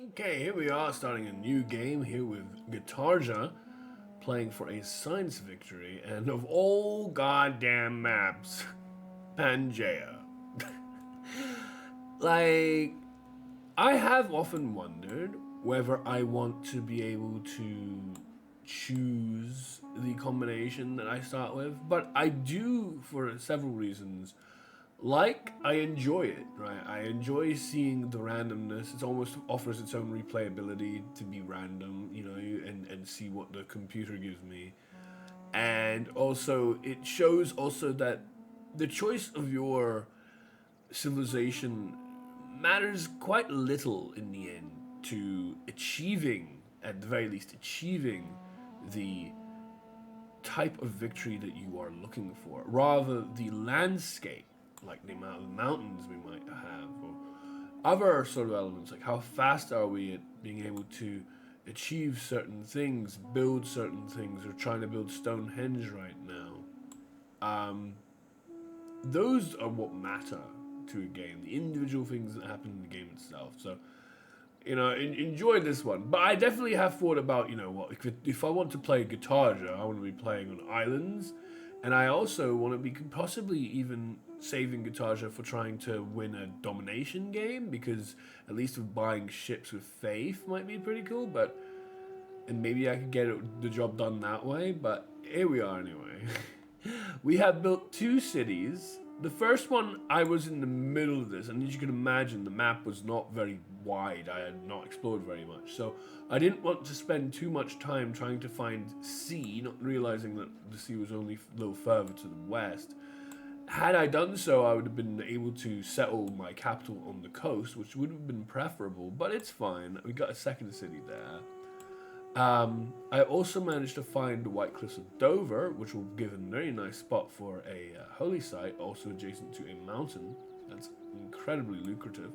Okay, here we are starting a new game here with Gitarja playing for a science victory, and of all goddamn maps, Pangaea. Like, I have often wondered whether I want to be able to choose the combination that I start with, but I do for several reasons. Like, I enjoy it, right? I enjoy seeing the randomness. It almost offers its own replayability to be random, and see what the computer gives me. And also, it shows also that the choice of your civilization matters quite little in the end to achieving, at the very least, achieving the type of victory that you are looking for. Rather, the landscape, like the amount of mountains we might have, or other sort of elements, like how fast are we at being able to achieve certain things, build certain things. We're trying to build Stonehenge right now. Those are what matter to a game, the individual things that happen in the game itself. So, enjoy this one. But I definitely have thought about, if I want to play Gitarja, I want to be playing on islands, and I also want to be possibly even saving Gitarja for trying to win a domination game, because at least with buying ships with faith might be pretty cool. But and maybe I could get the job done that way. But here we are anyway. We have built two cities. The first one, I was in the middle of this, and as you can imagine, the map was not very wide. I had not explored very much. So I didn't want to spend too much time trying to find sea, not realizing that the sea was only a little further to the west. Had I done so, I would have been able to settle my capital on the coast, which would have been preferable, but it's fine. We got a second city there. I also managed to find the White Cliffs of Dover, which will give a very nice spot for a holy site, also adjacent to a mountain. That's incredibly lucrative.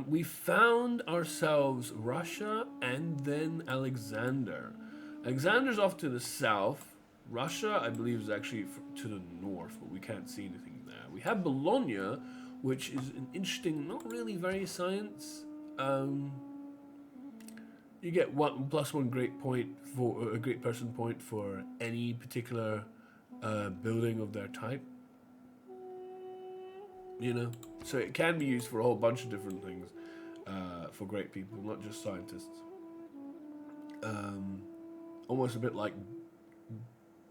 We found ourselves Russia and then Alexander. Alexander's off to the south. Russia, I believe, is actually to the north, but we can't see anything there. We have Bologna, which is an interesting, not really very science. You get one great point for a great person point for any particular building of their type. So it can be used for a whole bunch of different things for great people, not just scientists. Almost a bit like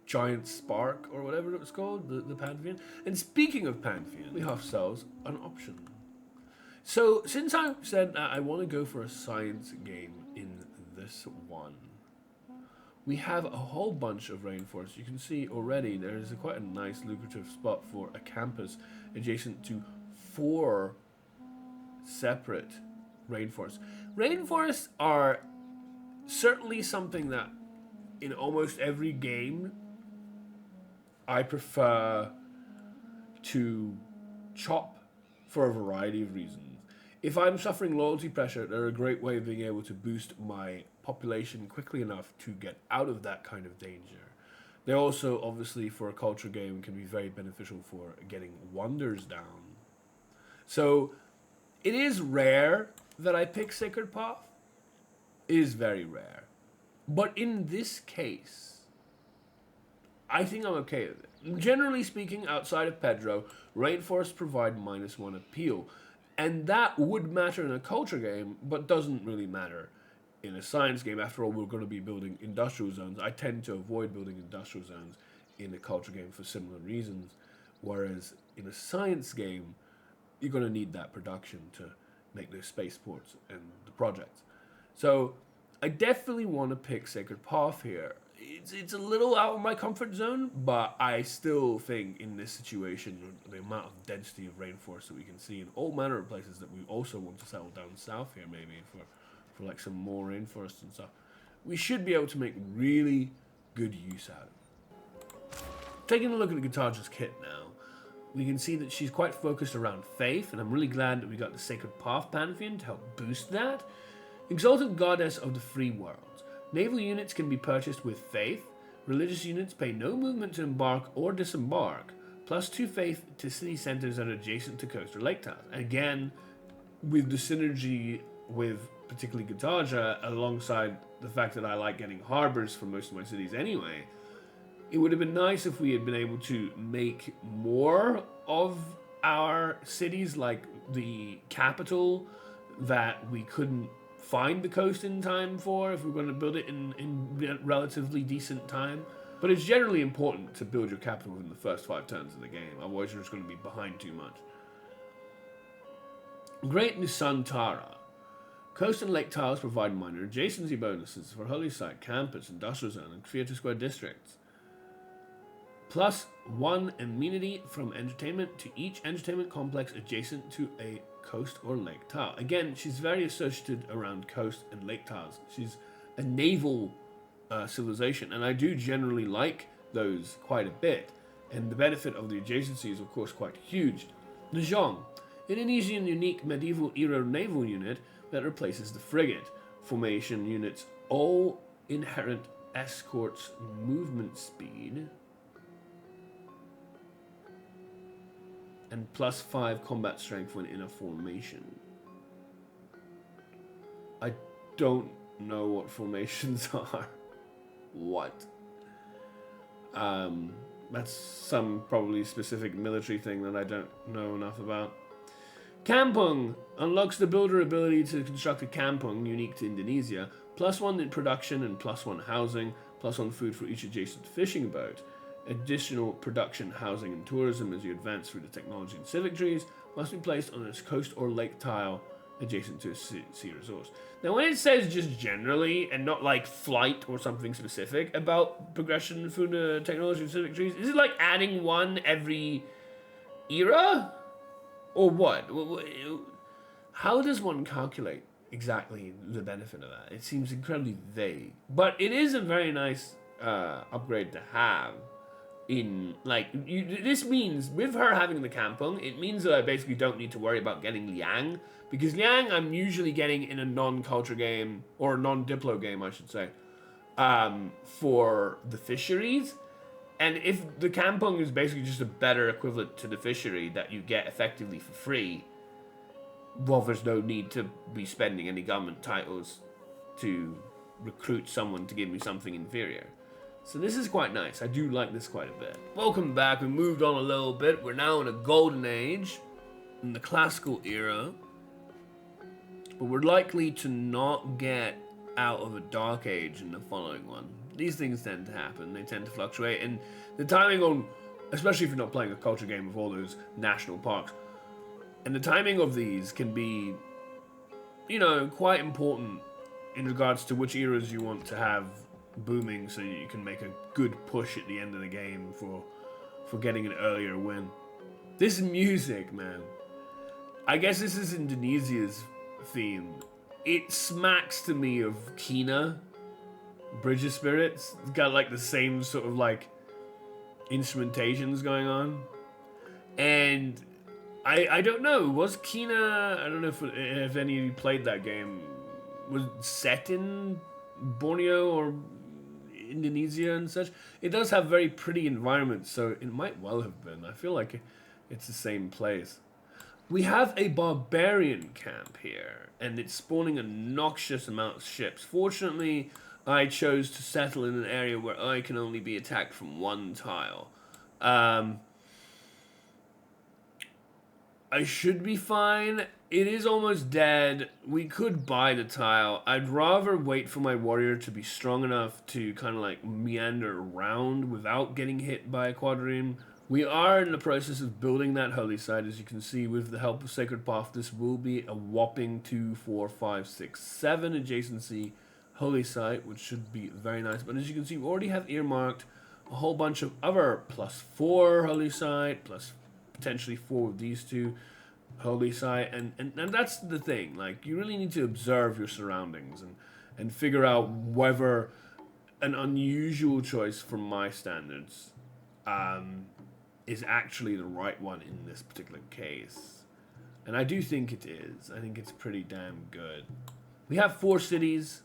Giant Spark or whatever it was called, the Pantheon. And speaking of Pantheon, we have ourselves an option. So since I said that I want to go for a science game in this one, we have a whole bunch of rainforests. You can see already there is quite a nice lucrative spot for a campus adjacent to 4 separate rainforests. Rainforests are certainly something that in almost every game I prefer to chop for a variety of reasons. If I'm suffering loyalty pressure, they're a great way of being able to boost my population quickly enough to get out of that kind of danger. They also, obviously, for a culture game, can be very beneficial for getting wonders down. So, it is rare that I pick Sacred Path. It is very rare. But in this case, I think I'm okay with it. Generally speaking, outside of Pedro, rainforests provide -1 appeal. And that would matter in a culture game, but doesn't really matter in a science game. After all, we're going to be building industrial zones. I tend to avoid building industrial zones in a culture game for similar reasons. Whereas in a science game, you're going to need that production to make those spaceports and the projects. So I definitely want to pick Sacred Path here. It's a little out of my comfort zone, but I still think in this situation, the amount of density of rainforest that we can see in all manner of places that we also want to settle down south here, maybe for like some more rainforest and stuff, we should be able to make really good use out of it. Taking a look at the Gitarja's kit now, we can see that she's quite focused around faith, and I'm really glad that we got the Sacred Path Pantheon to help boost that. Exalted Goddess of the Free Worlds. Naval units can be purchased with faith. Religious units pay no movement to embark or disembark. +2 faith to city centers that are adjacent to coastal lake towns. Again, with the synergy with particularly Gitarja, alongside the fact that I like getting harbors for most of my cities anyway, it would have been nice if we had been able to make more of our cities, like the capital, that we couldn't find the coast in time for if we were going to build it in relatively decent time. But it's generally important to build your capital within the first 5 turns of the game, otherwise you're just going to be behind too much. Great Nusantara. Coast and lake tiles provide minor adjacency bonuses for Holy Site, Campus, Industrial Zone, and Theatre Square districts. Plus 1 amenity from entertainment to each entertainment complex adjacent to a coast or lake tile. Again, she's very associated around coast and lake tiles. She's a naval civilization, and I do generally like those quite a bit. And the benefit of the adjacency is, of course, quite huge. Najong, Indonesian unique medieval era naval unit that replaces the frigate. Formation units all inherent escorts movement speed. And plus 5 combat strength when in a formation. I don't know what formations are. What? That's some probably specific military thing that I don't know enough about. Kampung unlocks the builder ability to construct a kampung unique to Indonesia. Plus 1 in production and plus 1 housing. Plus 1 food for each adjacent fishing boat. Additional production, housing, and tourism as you advance through the technology and civic trees must be placed on a coast or lake tile adjacent to a sea resource. Now, when it says just generally and not like flight or something specific about progression through the technology and civic trees, is it like adding 1 every era? Or what? How does one calculate exactly the benefit of that? It seems incredibly vague. But it is a very nice upgrade to have. This means, with her having the kampung, it means that I basically don't need to worry about getting Liang, because Liang I'm usually getting in a non-culture game, or a non-diplo game I should say, for the fisheries. And if the kampung is basically just a better equivalent to the fishery that you get effectively for free, well, there's no need to be spending any government titles to recruit someone to give me something inferior. So this is quite nice. I do like this quite a bit. Welcome back. We moved on a little bit. We're now in a golden age, in the classical era. But we're likely to not get out of a dark age in the following one. These things tend to happen. They tend to fluctuate. And the timing on, especially if you're not playing a culture game with all those national parks, and the timing of these can be, you know, quite important in regards to which eras you want to have booming, so you can make a good push at the end of the game for getting an earlier win. This music, man, I guess this is Indonesia's theme. It smacks to me of Kina, Bridge of Spirits. It's got like the same sort of like instrumentations going on, and I don't know, was Kina, I don't know if any of you played that game, was set in Borneo or Indonesia and such. It does have very pretty environments, so it might well have been. I feel like it's the same place. We have a barbarian camp here, and it's spawning a noxious amount of ships. Fortunately, I chose to settle in an area where I can only be attacked from 1 tile. I should be fine. It is almost dead. We could buy the tile. I'd rather wait for my warrior to be strong enough to kind of like meander around without getting hit by a quadrireme. We are in the process of building that holy site. As you can see, with the help of Sacred Path, this will be a whopping 2, 4, 5, 6, 7 adjacency holy site, which should be very nice. But as you can see, we already have earmarked a whole bunch of other +4 holy site, plus potentially 4 of these 2 holy site, and that's the thing. Like, you really need to observe your surroundings and figure out whether an unusual choice from my standards is actually the right one in this particular case. And I do think it is. I think it's pretty damn good. We have 4 cities,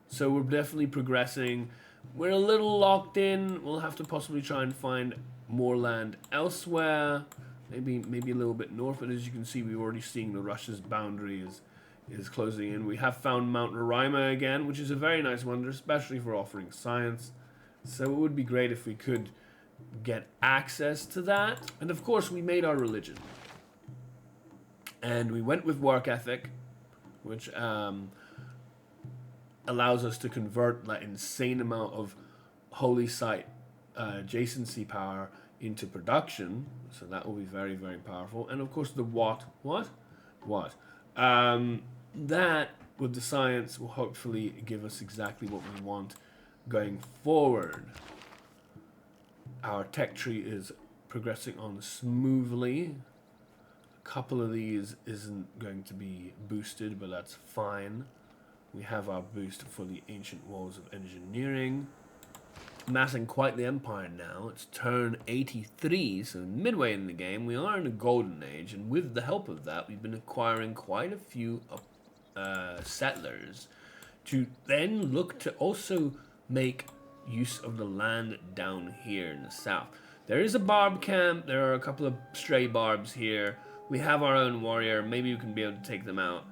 so we're definitely progressing. We're a little locked in. We'll have to possibly try and find more land elsewhere. Maybe a little bit north, but as you can see, we're already seeing the Russia's boundary is closing in. We have found Mount Roraima again, which is a very nice wonder, especially for offering science. So it would be great if we could get access to that. And of course, we made our religion. And we went with work ethic, which allows us to convert that insane amount of holy site adjacency power into production. So that will be very, very powerful. And of course, the what? That, with the science, will hopefully give us exactly what we want going forward. Our tech tree is progressing on smoothly. A couple of these isn't going to be boosted, but that's fine. We have our boost for the ancient walls of engineering. Amassing quite the empire now. It's turn 83, so midway in the game. We are in a golden age, and with the help of that, we've been acquiring quite a few settlers to then look to also make use of the land down here in the south. There is a barb camp. There are a couple of stray barbs here. We have our own warrior. Maybe we can be able to take them out.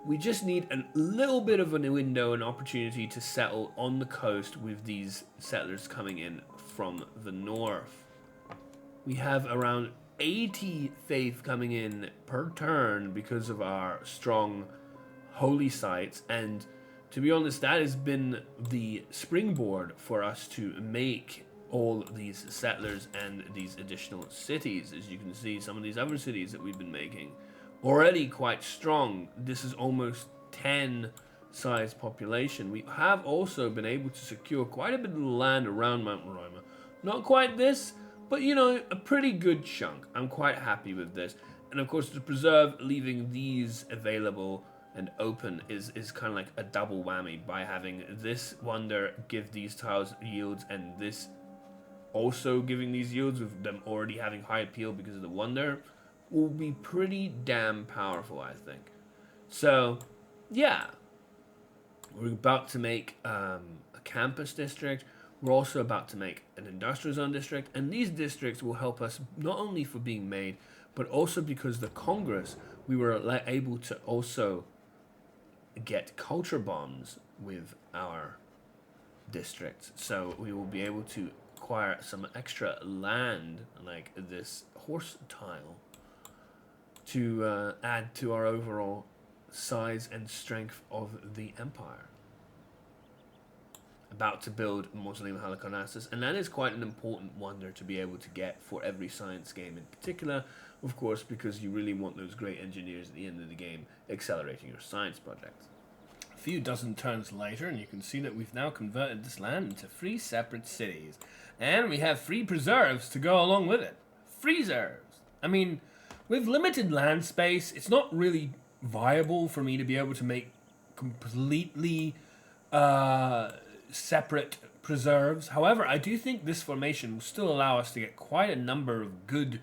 We just need a little bit of a window, an opportunity to settle on the coast with these settlers coming in from the north. We have around 80 faith coming in per turn because of our strong holy sites, and to be honest, that has been the springboard for us to make all these settlers and these additional cities. As you can see, some of these other cities that we've been making already quite strong. This is almost 10 size population. We have also been able to secure quite a bit of land around Mount Roraima. Not quite this, but you know, a pretty good chunk. I'm quite happy with this. And of course, the preserve, leaving these available and open is kind of like a double whammy by having this wonder give these tiles yields and this also giving these yields with them already having high appeal because of the wonder will be pretty damn powerful, I think. So, yeah. We're about to make a campus district. We're also about to make an industrial zone district. And these districts will help us not only for being made, but also because the Congress, we were able to also get culture bonds with our districts. So we will be able to acquire some extra land, like this horse tile, to add to our overall size and strength of the empire. About to build Mausoleum Halicarnassus, and that is quite an important wonder to be able to get for every science game in particular, of course, because you really want those great engineers at the end of the game accelerating your science projects. A few dozen turns later, and you can see that we've now converted this land into 3 separate cities, and we have 3 preserves to go along with it. Threeserves. I mean, with limited land space, it's not really viable for me to be able to make completely separate preserves. However, I do think this formation will still allow us to get quite a number of good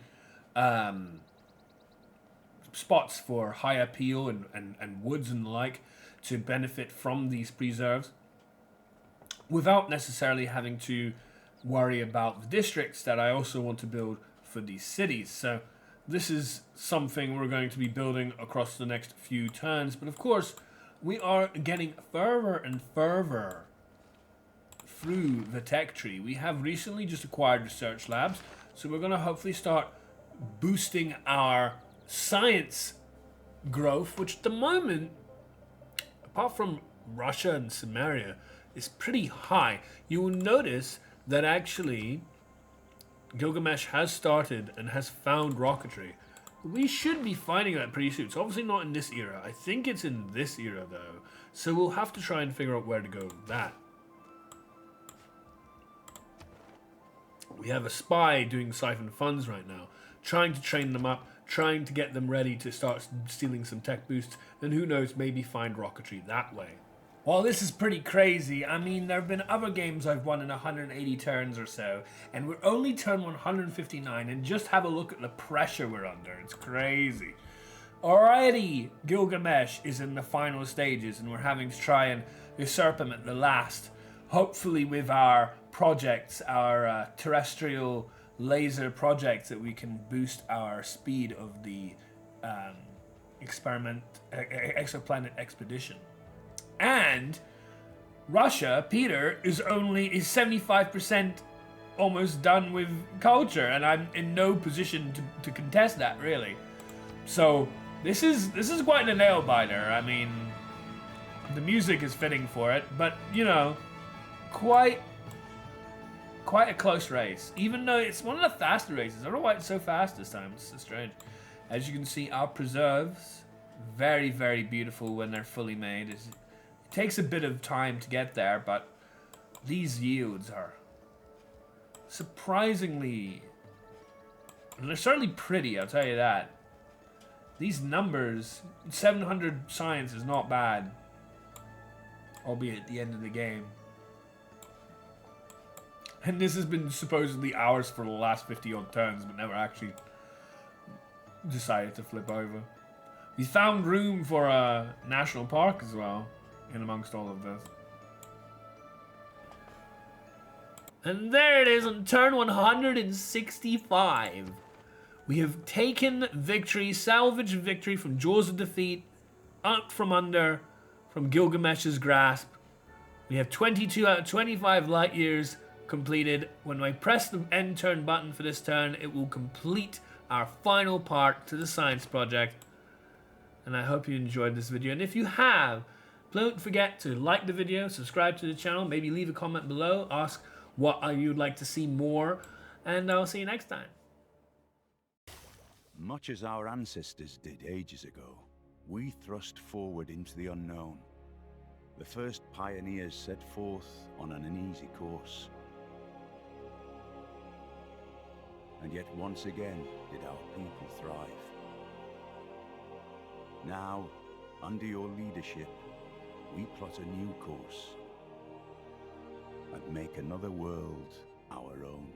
spots for high appeal and woods and the like to benefit from these preserves without necessarily having to worry about the districts that I also want to build for these cities. So this is something we're going to be building across the next few turns. But of course, we are getting further and further through the tech tree. We have recently just acquired research labs, so we're going to hopefully start boosting our science growth, which at the moment, apart from Russia and Samaria, is pretty high. You will notice that actually Gilgamesh has started and has found rocketry. We should be finding that pretty soon. It's obviously not in this era. I think it's in this era though. So we'll have to try and figure out where to go with that. We have a spy doing siphon funds right now, trying to train them up, trying to get them ready to start stealing some tech boosts, and who knows, maybe find rocketry that way. Well, this is pretty crazy. I mean, there have been other games I've won in 180 turns or so, and we're only turn 159, and just have a look at the pressure we're under. It's crazy. Already, Gilgamesh is in the final stages, and we're having to try and usurp him at the last. Hopefully with our projects, our terrestrial laser projects, that we can boost our speed of the exoplanet expedition. And Russia, Peter, is 75% almost done with culture, and I'm in no position to contest that, really. So this is quite a nail biter. I mean, the music is fitting for it, but you know, quite a close race. Even though it's one of the faster races. I don't know why it's so fast this time. It's so strange. As you can see, our preserves, very, very beautiful when they're fully made. It takes a bit of time to get there, but these yields are surprisingly, and they're certainly pretty, I'll tell you that. These numbers, 700 science is not bad, albeit at the end of the game. And this has been supposedly ours for the last 50 odd turns, but never actually decided to flip over. We found room for a national park as well, in amongst all of this. And there it is on turn 165. We have taken victory, salvaged victory from jaws of defeat, out from under, from Gilgamesh's grasp. We have 22 out of 25 light years completed. When I press the end turn button for this turn, it will complete our final part to the science project. And I hope you enjoyed this video. And if you have, don't forget to like the video, subscribe to the channel, maybe leave a comment below, ask what you'd like to see more, and I'll see you next time. Much as our ancestors did ages ago, we thrust forward into the unknown. The first pioneers set forth on an uneasy course. And yet once again did our people thrive. Now, under your leadership, we plot a new course and make another world our own.